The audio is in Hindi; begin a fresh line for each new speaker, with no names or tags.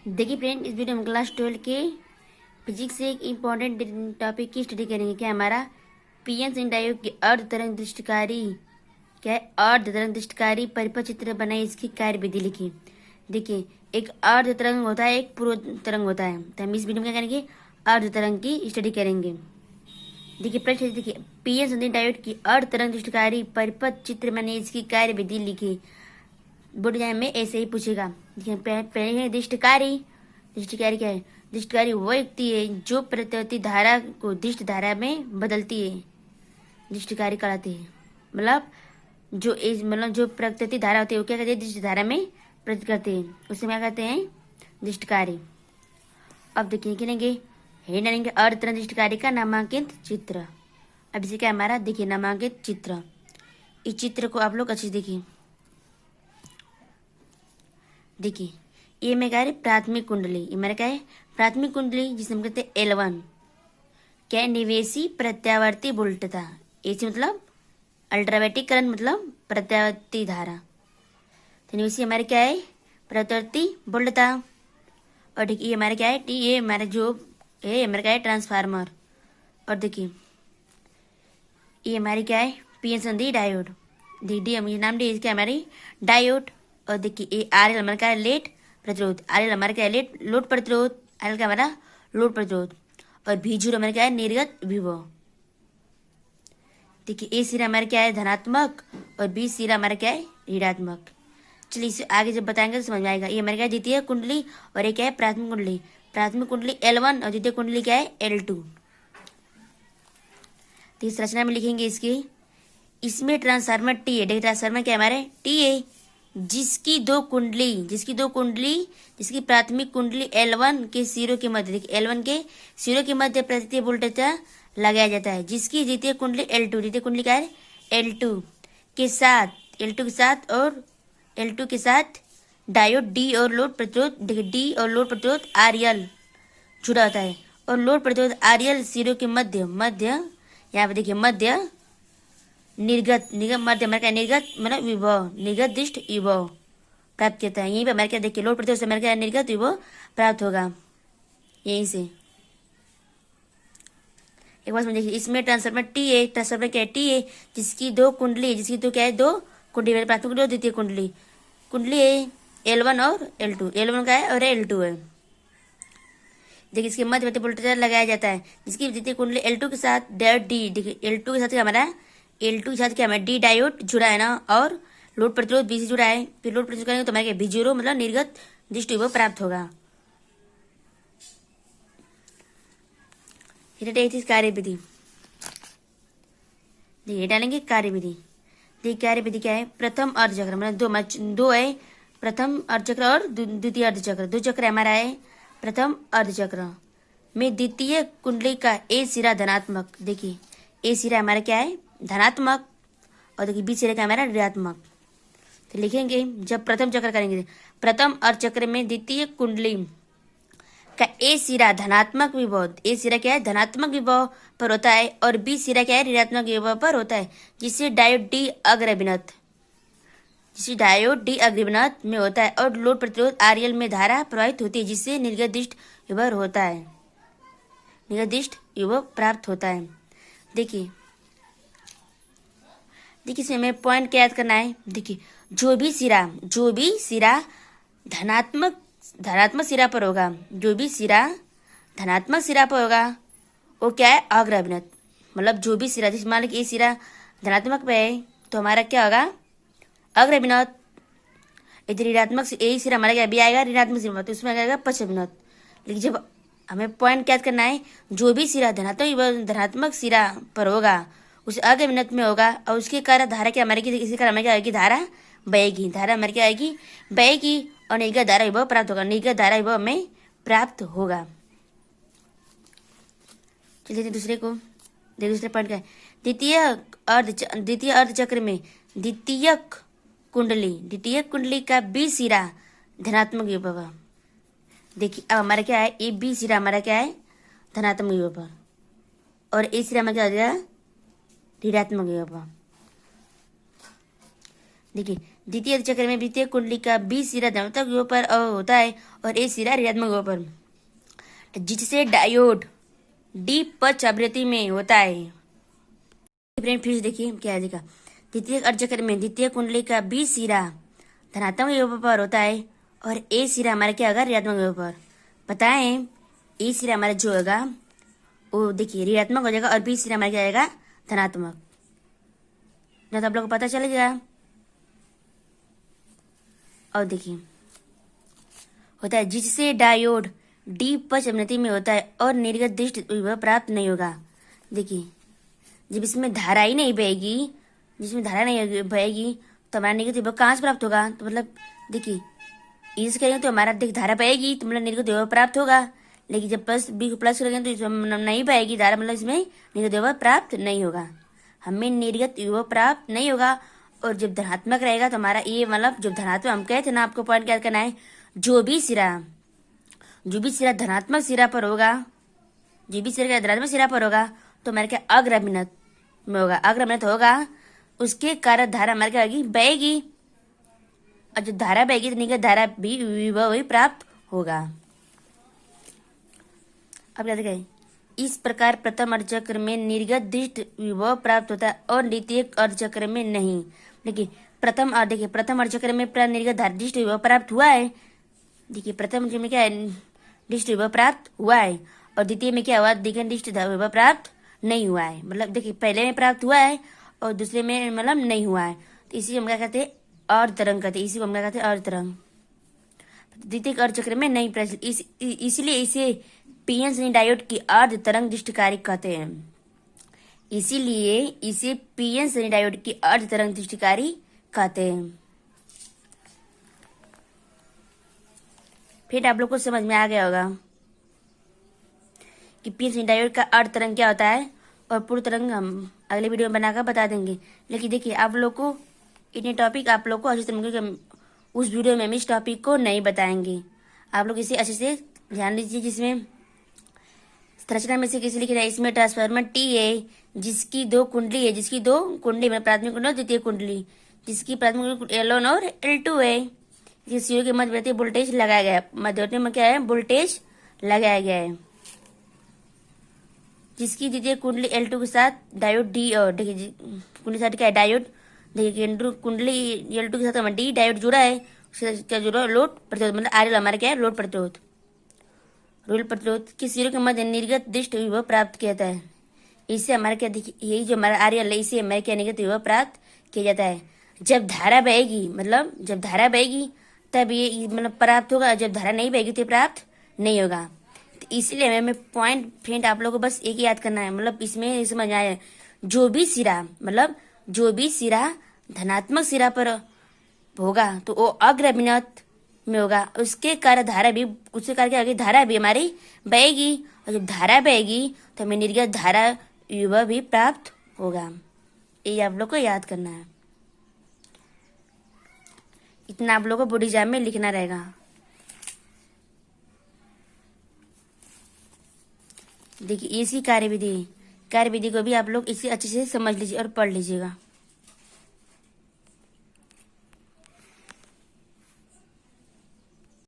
देखिए फ्रेंड, इस वीडियो में क्लास 12 के फिजिक्स से एक इम्पॉर्टेंट टॉपिक की स्टडी करेंगे। क्या हमारा पीएन सिंह डायोड की अर्ध तरंग दृष्टिकारी क्या है, अर्ध तरंग दृष्टिकारी परिपथ चित्र बनाए, इसकी कार्य विधि लिखी। देखिए, एक अर्ध तरंग होता है, एक पूर्व तरंग होता है। तो हम इस वीडियो में क्या करेंगे, अर्ध तरंग की स्टडी करेंगे। देखिए प्रश्न, देखिए पीएन सिंह डायोड की अर्ध तरंग दृष्टिकारी परिपथ चित्र बनाए, इसकी कार्य विधि लिखी। बोर्ड एग्जाम में ऐसे ही पूछेगा। पहले है दृष्टिकारी। दृष्टिकारी क्या है? दृष्टिकारी वो व्यक्ति है जो प्रत्यवर्ती धारा को दृष्ट धारा में बदलती है, दृष्टिकारी कहलाती है। मतलब जो प्रत्यवर्ती धारा होती है वो क्या कहते हैं, दृष्ट धारा में परिवर्तित करते हैं, उसे क्या कहते हैं, दृष्टिकारी। अब देखिए लिखेंगे हेड डालेंगे अर्ध तरंग दृष्टिकारी का नामांकित चित्र। अब इसे क्या हमारा, देखिए नामांकित चित्र। इस चित्र को आप लोग अच्छे से देखिए। देखिए ये मेरा क्या है, प्राथमिक कुंडली। ये मेरा क्या है, प्राथमिक कुंडली, जिसे हम कहते हैं L1। क्या है, निवेशी प्रत्यावर्ती वोल्टता। एसी मतलब अल्ट्रावेटिक करंट, मतलब प्रत्यावर्ती धारा। तो निवेशी हमारे क्या है, प्रत्यावर्ती वोल्टता। और देखिए ये हमारे क्या है, टी, ये हमारे जो है हमारा क्या है, ट्रांसफार्मर। और देखिए ये हमारी क्या है, पीएन संधि डायोड। डी हम ये नाम डी, इसके हमारी डायोड। और देखिए ये RL हमारा क्या है, लेट प्रतिरोध। RL हमारा क्या है, लेट लोड प्रतिरोध। RL का हमारा लोड प्रतिरोध। और V0 हमारा क्या है, निर्गत विभव। देखिए ए सिरा हमारा क्या है, धनात्मक, और बी सिरा हमारा क्या है, ऋणात्मक। चलिए इसे आगे जब बताएंगे तो समझ में आएगा। ये हमारा क्या है, द्वितीय कुंडली, और ये क्या है, प्राथमिक कुंडली। प्राथमिक कुंडली L1 और द्वितीय कुंडली क्या है, L2। तो इस रचना में लिखेंगे इसकी, इसमें ट्रांसफार्मर टी है। देखिए ट्रांसफार्मर क्या है, हमारे टी है, जिसकी दो कुंडली जिसकी प्राथमिक कुंडली L1 के सिरों के मध्य, देखिए L1 के सिरों के मध्य प्रतिक्रिया वोल्टेज लगाया जाता है। जिसकी द्वितीय कुंडली L2, द्वितीय कुंडली क्या है, L2 के साथ और L2 के साथ डायोड डी और लोड प्रतिरोध, देखिए डी और लोड प्रतिरोध RL जुड़ा होता है। और लोड प्रतिरोध RL सिरों के मध्य यहाँ पे देखिए मध्य निर्गत मध्य हमारे क्या, निर्गत मतलब विभव, निर्गत दृष्ट विभव प्राप्त करता है। यहीं पे हमारे क्या, देखिए लोड प्रतिरोध से हमारे क्या, निर्गत विभव प्राप्त होगा यहीं से। एक बार समझिए, इसमें ट्रांसफार्मर टी है, ट्रांसफार्मर क्या है, टी है, जिसकी दो क्या है, दो कुंडली, प्राथमिक कुंडली और द्वितीय कुंडली है L1 और L2। L1 का है और L2 है। देखिए इसके मध्य वोल्टेज लगाया जाता है, जिसकी द्वितीय कुंडली L2 के साथ डायोड डी, देखिए L2 के साथ क्या हमारा, L2 के साथ क्या हमारा डी डायोड जुड़ा है ना, और लोड प्रतिरोध BC जुड़ा है। फिर लोड प्रतिरोध करेंगे तो हमारे V0 मतलब निर्गत दृष्ट विभव प्राप्त होगा। कार्य विधि, देखिए डालेंगे कार्य विधि। देखिए कार्य विधि क्या है, प्रथम अर्धचक्र मतलब दो है, प्रथम अर्धचक्र और द्वितीय अर्धचक्र, दो चक्र हमारा है। प्रथम अर्धचक्र में द्वितीय कुंडली का ए सिरा धनात्मक, देखिए ए सिरा हमारा क्या है, धनात्मक, और देखिए बी सिरा का हमारा ऋणात्मक। तो लिखेंगे जब प्रथम चक्र करेंगे, प्रथम अर्धचक्र में द्वितीय कुंडली का ए सिरा धनात्मक विभव, ए सिरा क्या है, धनात्मक विभव पर होता है, और बी सिरा क्या है, ऋणात्मक विभव पर होता है, जिससे डायोड डी अग्रभिनत में होता है, और लोड प्रतिरोध RL में धारा प्रवाहित होती है, जिससे निर्गत दृष्ट विभव होता है, निर्गत दृष्ट विभव प्राप्त होता है। देखिए इसमें हमें पॉइंट क्या याद करना है। देखिए जो भी सिरा धनात्मक सिरा पर होगा, जो भी सिरा धनात्मक सिरा पर होगा वो क्या है, अग्रभिनत। मतलब जो भी सिरा, जैसे मान लीजिए ये सिरा धनात्मक पे है तो हमारा क्या होगा, अग्रभिनत। इधर ऋणात्मक से यही सिरा हमारा क्या भी आएगा, ऋणात्मक सिरा, तो उसमें आएगा पश्चाभिनत। लेकिन जब हमें पॉइंट क्या करना है, जो भी सिरा धनात्मक सिरा पर होगा उस अग्रभिनत में होगा, और उसके कारण धारा क्या हमारे की, इसी कारण हमारे क्या आएगी, धारा हमारे क्या आएगी, बहेगी, और निर्गत धारा विभव प्राप्त होगा, निर्गत धारा विभव हमें प्राप्त होगा। चलिए दूसरे पॉइंट क्या है, द्वितीय अर्धचक्र में द्वितीयक कुंडली का बी सिरा धनात्मक विभव। देखिए अब हमारा क्या है, ए बी सिरा हमारा क्या है, धनात्मक विभव, और ए सिरा हमारा क्या हो जाएगा, ऋणात्मक विभव। देखिए द्वितीय चक्र में द्वितीय कुंडली का बी सिरा धनात्मक ध्रुव पर होता है और ए सिरा ऋणात्मक ध्रुव पर, जिससे डायोड डी पक्ष आवृत्ति में होता है। फ्रेंड फिर से देखिए क्या है, देखा द्वितीय अर्धचक्र में द्वितीय कुंडली का बी सिरा धनात्मक ध्रुव पर होता है और ए सिरा हमारा क्या होगा, ऋणात्मक ध्रुव पर। बताएं ए सिरा हमारा जो होगा वो देखिए ऋणात्मक हो जाएगा और बी सिरा हमारा क्या आएगा, धनात्मक। ना तो आप लोग को पता चलेगा। और देखिए होता है जिससे डायोड डी पक्ष अवनति में होता है और निर्गत दृष्ट विभव प्राप्त नहीं होगा। देखिए जब इसमें धारा ही नहीं बहेगी, जिसमें धारा नहीं बहेगी तो हमारा निर्गत विभव कहाँ से प्राप्त होगा। तो मतलब देखिए इस करेंगे तो हमारा देख धारा बहेगी तो मतलब निर्गत विभव प्राप्त होगा, लेकिन जब प्लस बी को प्लस करेंगे तो इसमें नहीं बहेगी धारा, मतलब इसमें निर्गत विभव प्राप्त नहीं होगा, हमें निर्गत विभव प्राप्त नहीं होगा। और जब धनात्मक रहेगा तो हमारा ये मतलब जब धनात्मक हम कहते हैं ना, आपको पॉइंट क्या करना है, जो भी सिरा धनात्मक सिरा पर होगा, जो भी सिरा धनात्मक सिरा पर होगा तो हमारे क्या अग्रमिनत में होगा, अग्रमिनत होगा उसके कारण धारा हमारे क्या होगी, बहेगी। और जब धारा बहेगी तो निर्गत धारा भी विभव ही प्राप्त होगा। अब क्या देखें, इस प्रकार प्रथम अर्धचक्र में निर्गत दृष्ट विभव प्राप्त होता है और द्वितीय अर्धचक्र में नहीं। देखिए प्रथम अर्धचक्र में निर्गत धारा दृष्ट विभव प्राप्त हुआ है। देखिए प्रथम में क्या है, दृष्ट विभव प्राप्त हुआ है और द्वितीय में क्या हुआ, द्विगुण दृष्ट विभव प्राप्त नहीं हुआ है। मतलब देखिए पहले में प्राप्त हुआ है और दूसरे में मतलब नहीं हुआ है, तो इसी हम क्या कहते हैं, अर्ध तरंग कहते हैं। इसी को हम क्या कहते हैं, अर्ध तरंग। द्वितीय अर्धचक्र में नहीं प्रचलित, इसलिए इसे पीएन श्रेणी डायोड की अर्ध तरंग दृष्टिकारी कहते हैं। इसीलिए इसे पीएन श्रेणी डायोड की अर्ध तरंग दृष्टिकारी कहते हैं। फिर आप लोग को समझ में आ गया होगा कि पीएन श्रेणी डायोड का अर्ध तरंग क्या होता है, और पूर्ण तरंग हम अगले वीडियो में बनाकर बता देंगे। लेकिन देखिए आप लोग को इतने टॉपिक आप लोग को अच्छे से उस वीडियो में हम इस टॉपिक को नहीं बताएंगे। आप लोग इसे अच्छे से ध्यान दीजिए। जिसमें संरचना में से किसी लिख रहा है, इसमें ट्रांसफार्मर टी है जिसकी दो कुंडली है, में प्राथमिक कुंडली और द्वितीय कुंडली, जिसकी प्राथमिक L1 और L2 है। जिस सीरीज के मध्यवर्ती वोल्टेज लगाया गया है, मध्यवर्ती में क्या है, वोल्टेज लगाया गया है। जिसकी द्वितीय कुंडली L2 के साथ डायोड डी, और देखिए कुंडली साथ क्या है, डायोड। देखिए कुंडली L2 के साथ डी डायोड जुड़ा है, उसके क्या जुड़ा, लोड प्रतिरोध, मतलब RL हमारा क्या है, लोड प्रतिरोध। रोल प्रतिरोध की सिरों के मध्य निर्गत दृष्ट विभव प्राप्त किया जाता है। इससे हमारा क्या, देखिए यही जो हमारा RL है, इसे हमारे क्या निर्गत विभव प्राप्त किया जाता है। जब धारा बहेगी, मतलब जब धारा बहेगी तब ये मतलब प्राप्त होगा, जब धारा नहीं बहेगी तो प्राप्त नहीं होगा। तो इसलिए हमें पॉइंट फ्रेंड आप लोगों को बस एक ही याद करना है, मतलब इसमें समझ आया, जो भी सिरा धनात्मक सिरा पर होगा तो वो अग्रमिनत में होगा, उसके कारण धारा भी, उसके कारण क्या होगी, धारा भी हमारी बहेगी, और जब धारा बहेगी तो हमें निर्गत धारा विभव भी प्राप्त होगा। ये आप लोग को याद करना है। इतना आप लोग को बोर्ड एग्जाम में लिखना रहेगा। देखिए इसी कार्यविधि को भी आप लोग इसे अच्छे से समझ लीजिए और पढ़ लीजिएगा।